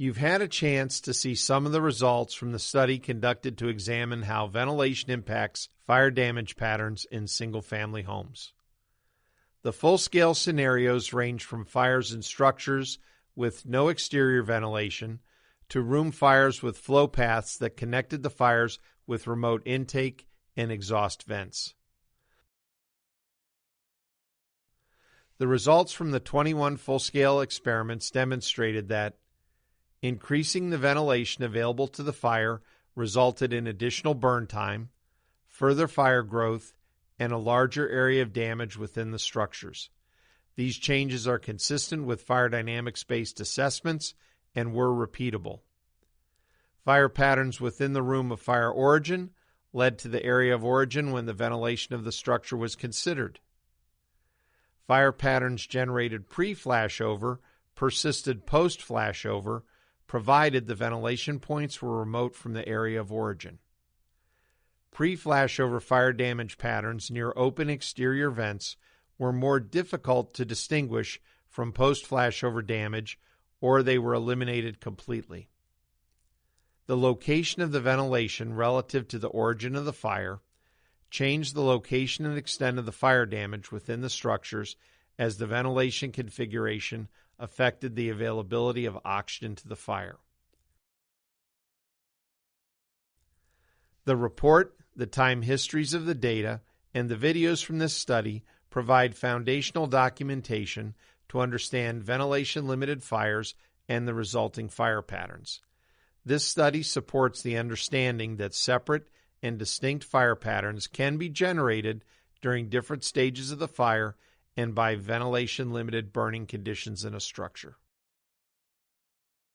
You've had a chance to see some of the results from the study conducted to examine how ventilation impacts fire damage patterns in single-family homes. The full-scale scenarios range from fires in structures with no exterior ventilation to room fires with flow paths that connected the fires with remote intake and exhaust vents. The results from the 21 full-scale experiments demonstrated that increasing the ventilation available to the fire resulted in additional burn time, further fire growth, and a larger area of damage within the structures. These changes are consistent with fire dynamics-based assessments and were repeatable. Fire patterns within the room of fire origin led to the area of origin when the ventilation of the structure was considered. Fire patterns generated pre-flashover persisted post-flashover, provided the ventilation points were remote from the area of origin. Pre-flashover fire damage patterns near open exterior vents were more difficult to distinguish from post-flashover damage, or they were eliminated completely. The location of the ventilation relative to the origin of the fire changed the location and extent of the fire damage within the structures as the ventilation configuration affected the availability of oxygen to the fire. The report, the time histories of the data, and the videos from this study provide foundational documentation to understand ventilation-limited fires and the resulting fire patterns. This study supports the understanding that separate and distinct fire patterns can be generated during different stages of the fire and by ventilation-limited burning conditions in a structure.